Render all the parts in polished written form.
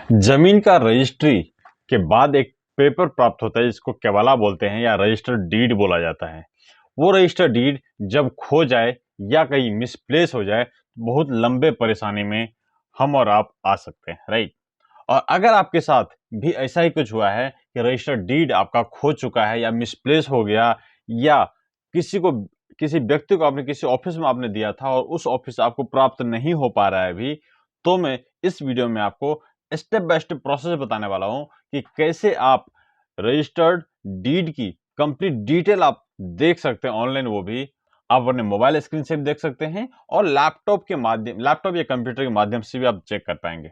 जमीन का रजिस्ट्री के बाद एक पेपर प्राप्त होता है जिसको केवाला बोलते हैं या रजिस्टर्ड डीड बोला जाता है। वो रजिस्टर्ड डीड जब खो जाए या कहीं मिसप्लेस हो जाए बहुत लंबे परेशानी में हम और आप आ सकते हैं, राइट। और अगर आपके साथ भी ऐसा ही कुछ हुआ है कि रजिस्टर्ड डीड आपका खो चुका है या मिसप्लेस हो गया या किसी को किसी व्यक्ति को आपने किसी ऑफिस में आपने दिया था और उस ऑफिस आपको प्राप्त नहीं हो पा रहा है अभी, तो मैं इस वीडियो में आपको स्टेप बाय स्टेप प्रोसेस बताने वाला हूं कि कैसे आप रजिस्टर्ड डीड की कंप्लीट डिटेल आप देख सकते हैं ऑनलाइन। वो भी आप अपने मोबाइल स्क्रीन से भी देख सकते हैं और लैपटॉप या कंप्यूटर के माध्यम से भी आप चेक कर पाएंगे।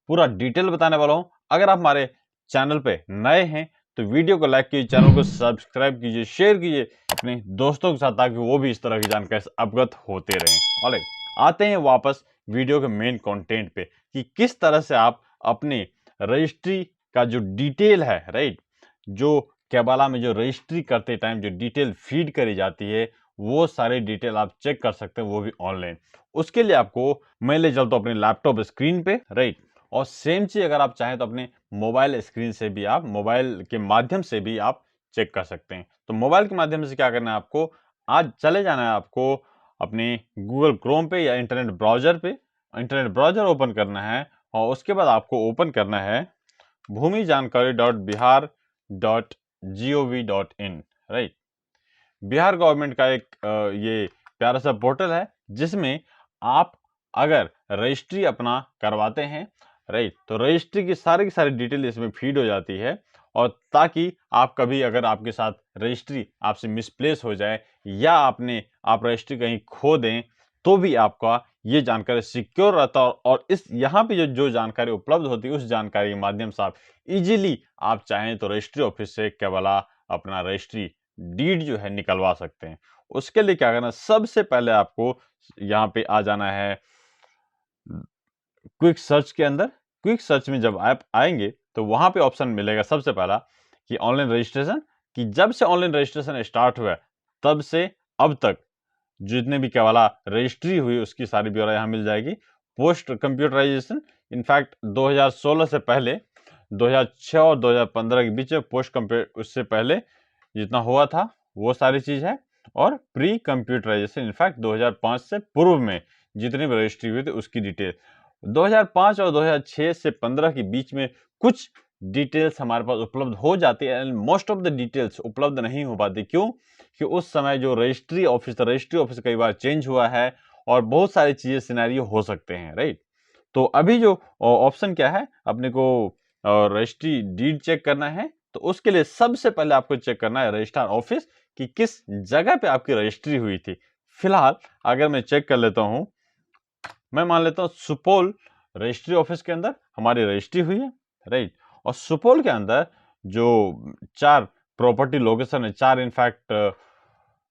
पूरा डिटेल बताने वाला हूं। अगर आप हमारे चैनल पे नए हैं तो वीडियो को लाइक कीजिए, चैनल को सब्सक्राइब कीजिए, शेयर कीजिए अपने दोस्तों के साथ ताकि वो भी इस तरह की जानकारी से अवगत होते रहें। ऑलराइट, आते हैं वापस वीडियो के मेन कंटेंट पे कि किस तरह से आप अपने रजिस्ट्री का जो डिटेल है, राइट, जो केबाला में जो रजिस्ट्री करते टाइम जो डिटेल फीड करी जाती है वो सारे डिटेल आप चेक कर सकते हैं, वो भी ऑनलाइन। उसके लिए आपको मैं ले चलता हूं अपने लैपटॉप स्क्रीन पे, राइट। और सेम चीज अगर आप चाहें तो अपने मोबाइल स्क्रीन से भी आप मोबाइल के माध्यम से भी आप चेक कर सकते हैं। तो मोबाइल के माध्यम से क्या करना है आपको, आज चले जाना है आपको अपने गूगल क्रोम पे या इंटरनेट ब्राउजर ओपन करना है और उसके बाद आपको ओपन करना है भूमि जानकारी .बिहार.gov.in, राइट। बिहार गवर्नमेंट का एक ये प्यारा सा पोर्टल है जिसमें आप अगर रजिस्ट्री अपना करवाते हैं, राइट, तो रजिस्ट्री की सारी डिटेल इसमें फीड हो जाती है। और ताकि आप कभी अगर आपके साथ रजिस्ट्री आपसे मिसप्लेस हो जाए या आप रजिस्ट्री कहीं खो दें तो भी आपका ये जानकारी सिक्योर रहता है। और इस यहाँ पे जो जानकारी उपलब्ध होती है उस जानकारी के माध्यम से आप इजीली आप चाहें तो रजिस्ट्री ऑफिस से केवल अपना रजिस्ट्री डीड जो है निकलवा सकते हैं। उसके लिए क्या करना है, सबसे पहले आपको यहाँ पे आ जाना है क्विक सर्च के अंदर। क्विक सर्च में जब आप आएंगे तो वहां पे ऑप्शन मिलेगा सबसे पहला कि ऑनलाइन रजिस्ट्रेशन, कि जब से ऑनलाइन रजिस्ट्रेशन स्टार्ट हुआ तब से अब तक जितने भी केवला रजिस्ट्री हुई उसकी सारी ब्यौरा यहाँ मिल जाएगी। पोस्ट कंप्यूटराइजेशन, इनफैक्ट 2016 से पहले 2006 और 2015 के बीच में पोस्ट कंप्यूटर उससे पहले जितना हुआ था वो सारी चीज है। और प्री कंप्यूटराइजेशन इनफैक्ट 2005 से पूर्व में जितनी भी रजिस्ट्री हुई थी उसकी डिटेल। 2005 और 2006 से 15 के बीच में कुछ डिटेल्स हमारे पास उपलब्ध हो जाती है and most of the details उपलब्ध नहीं हो पाती। क्यों? कि उस समय जो रजिस्ट्री ऑफिस कई बार चेंज हुआ है और बहुत सारी चीजें सिनेरियो हो सकते हैं, राइट। तो अभी जो ऑप्शन क्या है, अपने को रजिस्ट्री डीड चेक करना है तो उसके लिए सबसे पहले आपको चेक करना है रजिस्ट्रार ऑफिस कि किस जगह पे आपकी रजिस्ट्री हुई थी। फिलहाल अगर मैं चेक कर लेता हूं, मैं मान लेता हूं सुपौल रजिस्ट्री ऑफिस के अंदर हमारी रजिस्ट्री हुई है, राइट। और सुपौल के अंदर जो 4 प्रॉपर्टी लोकेशन है, 4 इनफैक्ट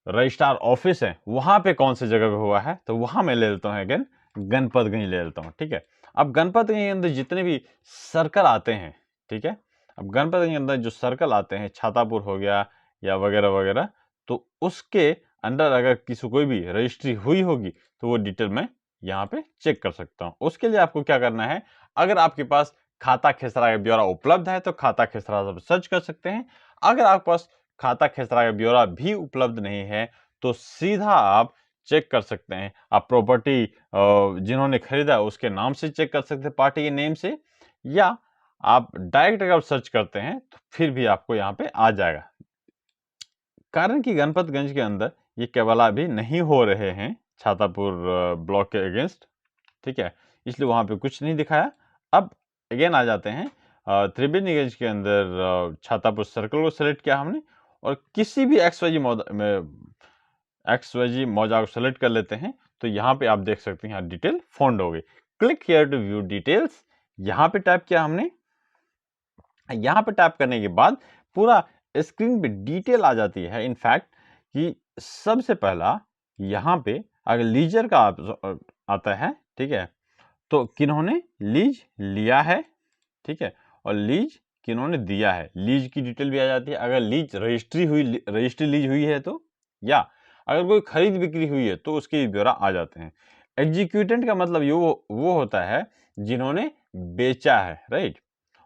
रजिस्ट्रार ऑफिस है, वहां पे कौन सी जगह पे हुआ है तो वहां मैं ले लेता हूं अगेन गणपतगंज ले लेता हूं, ठीक है। अब गणपतगंज के अंदर जितने भी सर्कल आते हैं, ठीक है, अब गणपतगंज के अंदर जो सर्कल आते हैं, छातापुर हो गया या वगैरह वगैरह, तो उसके अंदर अगर किसी कोई भी रजिस्ट्री हुई होगी तो वो डिटेल मैं यहाँ पे चेक कर सकता हूँ। उसके लिए आपको क्या करना है, अगर आपके पास खाता खेसरा का ब्यौरा उपलब्ध है तो खाता खेसरा सब सर्च कर सकते हैं। अगर आपके पास खाता खेसरा का ब्यौरा भी उपलब्ध नहीं है तो सीधा आप चेक कर सकते हैं, आप प्रॉपर्टी जिन्होंने खरीदा उसके नाम से चेक कर सकते हैं, पार्टी के नेम से, या आप डायरेक्ट अगर सर्च करते हैं तो फिर भी आपको यहाँ पे आ जाएगा। कारण कि गणपतगंज के अंदर ये केवला भी नहीं हो रहे हैं छातापुर ब्लॉक के अगेंस्ट, ठीक है, इसलिए वहां पे कुछ नहीं दिखाया। अब अगेन आ जाते हैं त्रिवेणीगंज के अंदर छातापुर सर्कल को सेलेक्ट किया हमने और किसी भी एक्सवाईजी मौजा को सेलेक्ट कर लेते हैं तो यहाँ पे आप देख सकते हैं यहाँ डिटेल फाउंड हो गई। Click here to view details, यहाँ पे टाइप किया हमने। यहाँ पे टैप करने के बाद पूरा स्क्रीन पे डिटेल आ जाती है। इनफैक्ट कि सबसे पहला यहाँ पे अगर लीजर का आता है, ठीक है, तो किन्होंने लीज लिया है, ठीक है, और लीज किन्होंने दिया है, लीज की डिटेल भी आ जाती है। अगर रजिस्ट्री लीज हुई है तो, या अगर कोई खरीद बिक्री हुई है तो उसके ब्यौरा आ जाते हैं। एग्जीक्यूटेंट का मतलब ये वो होता है जिन्होंने बेचा है, राइट।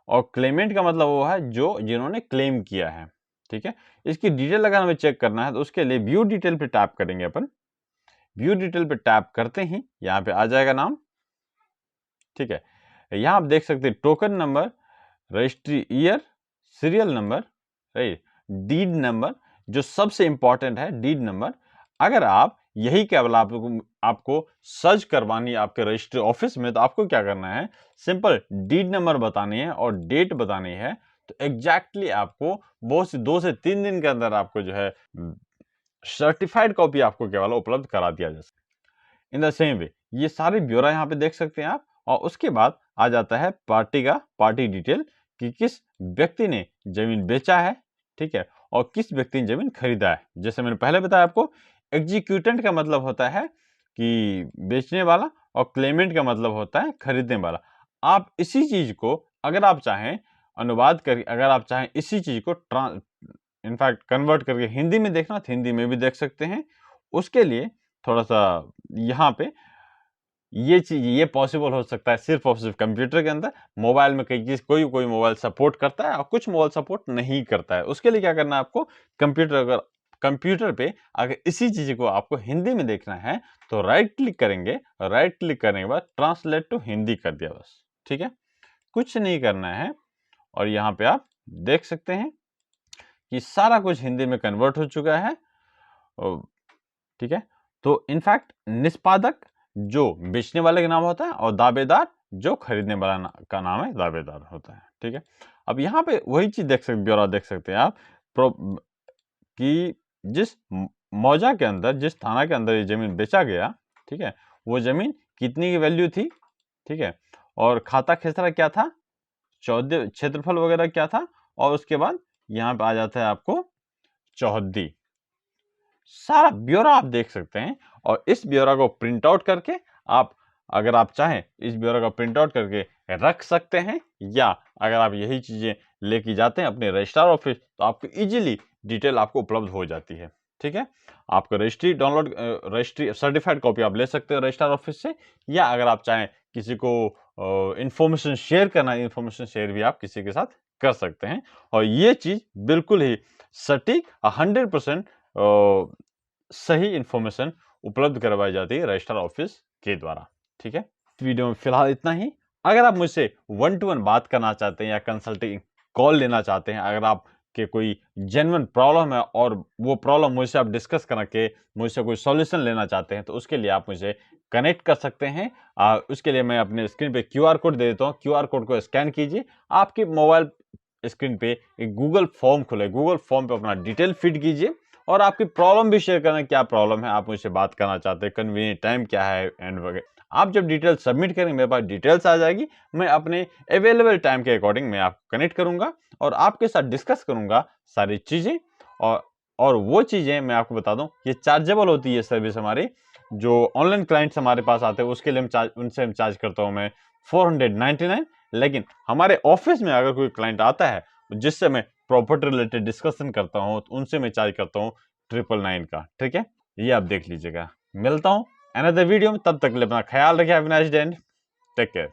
और क्लेमेंट का मतलब वो है जो जिन्होंने क्लेम किया है। ठीक है, इसकी डिटेल अगर हमें चेक करना है तो उसके लिए व्यू डिटेल पे टैप करेंगे अपन। व्यू डिटेल पे टैप करते ही यहाँ पे आ जाएगा नाम। ठीक है, यहाँ आप देख सकते हैं token number, registry year, serial number, right, deed number, जो सबसे इंपॉर्टेंट है डीड नंबर। अगर आप यही केवल आपको सर्च करवानी है आपके रजिस्ट्री ऑफिस में, तो आपको क्या करना है, सिंपल डीड नंबर बतानी है और डेट बतानी है। तो एग्जैक्टली आपको बहुत से 2 से 3 दिन के अंदर आपको जो है सर्टिफाइड कॉपी आपको केवल उपलब्ध करा दिया जा सकता है। इन द सेम वे ये सारे ब्यौरा यहाँ पे देख सकते हैं आप। और उसके बाद आ जाता है पार्टी का पार्टी डिटेल कि किस व्यक्ति ने जमीन बेचा है, ठीक है, और किस व्यक्ति ने जमीन खरीदा है। जैसे मैंने पहले बताया आपको, एग्जीक्यूटेंट का मतलब होता है कि बेचने वाला और क्लेमेंट का मतलब होता है खरीदने वाला। आप इसी चीज को अगर आप चाहें अनुवाद कर, अगर आप चाहें इसी चीज को इनफैक्ट कन्वर्ट करके हिंदी में देखना तो हिंदी में भी देख सकते हैं। उसके लिए थोड़ा सा यहाँ पे ये चीज ये पॉसिबल हो सकता है सिर्फ और सिर्फ कंप्यूटर के अंदर। मोबाइल में कोई मोबाइल सपोर्ट करता है और कुछ मोबाइल सपोर्ट नहीं करता है। उसके लिए क्या करना है आपको, कंप्यूटर पे अगर इसी चीज को आपको हिंदी में देखना है तो राइट क्लिक करेंगे, राइट क्लिक करने के बाद ट्रांसलेट टू हिंदी कर दिया बस। ठीक है, कुछ नहीं करना है और यहाँ पे आप देख सकते हैं कि सारा कुछ हिंदी में कन्वर्ट हो चुका है। ठीक है, तो इनफैक्ट निष्पादक जो बेचने वाले का नाम होता है और दावेदार जो खरीदने वाला का नाम है दावेदार होता है। ठीक है, अब यहाँ पे वही चीज देख सकते, ब्यौरा देख सकते हैं आप कि जिस मौजा के अंदर, जिस थाना के अंदर ये जमीन बेचा गया, ठीक है, वो जमीन कितनी की वैल्यू थी, ठीक है, और खाता खेसरा क्या था, चौहद्दी क्षेत्रफल वगैरह क्या था, और उसके बाद यहाँ पे आ जाता है आपको चौहद्दी। सारा ब्यौरा आप देख सकते हैं और इस ब्यौरा को प्रिंट आउट करके आप, अगर आप चाहें इस ब्यौरा का प्रिंट आउट करके रख सकते हैं, या अगर आप यही चीजें लेके जाते हैं अपने रजिस्ट्रार ऑफिस तो आपको इजीली डिटेल आपको उपलब्ध हो जाती है। ठीक है, आपको रजिस्ट्री सर्टिफाइड कॉपी आप ले सकते हैं रजिस्ट्रार ऑफिस से, या अगर आप चाहें किसी को इंफॉर्मेशन शेयर करना है, इंफॉर्मेशन शेयर भी आप किसी के साथ कर सकते हैं। और ये चीज बिल्कुल ही सटीक 100% सही इंफॉर्मेशन उपलब्ध करवाई जाती है रजिस्ट्रार ऑफिस के द्वारा। ठीक है, वीडियो में फिलहाल इतना ही। अगर आप मुझसे 1 to 1 बात करना चाहते हैं या कंसल्टिंग कॉल लेना चाहते हैं, अगर आप के कोई जेन्युइन प्रॉब्लम है और वो प्रॉब्लम मुझसे आप डिस्कस करके मुझसे कोई सॉल्यूशन लेना चाहते हैं, तो उसके लिए आप मुझे कनेक्ट कर सकते हैं। उसके लिए मैं अपने स्क्रीन पे QR कोड दे देता हूँ। QR कोड को स्कैन कीजिए, आपके मोबाइल स्क्रीन पे एक गूगल फॉर्म खुले, गूगल फॉर्म पे अपना डिटेल फिट कीजिए और आपकी प्रॉब्लम भी शेयर करना, क्या प्रॉब्लम है, आप मुझसे बात करना चाहते हैं, कन्वीनियंट टाइम क्या है एंड वगैरह। आप जब डिटेल सबमिट करेंगे मेरे पास डिटेल्स आ जाएगी, मैं अपने अवेलेबल टाइम के अकॉर्डिंग मैं आपको कनेक्ट करूंगा और आपके साथ डिस्कस करूंगा सारी चीजें। और वो चीजें मैं आपको बता दूं, ये चार्जेबल होती है सर्विस हमारी। जो ऑनलाइन क्लाइंट्स हमारे पास आते हैं उसके लिए उनसे हम चार्ज करता हूं मैं 499। लेकिन हमारे ऑफिस में अगर कोई क्लाइंट आता है जिससे मैं प्रॉपर्टी रिलेटेड डिस्कशन करता हूं तो उनसे मैं चार्ज करता हूं 999 का। ठीक है, ये आप देख लीजिएगा। मिलता हूं अनदर वीडियो में, तब तक के लिए अपना ख्याल रखिए। Have a nice day and take care.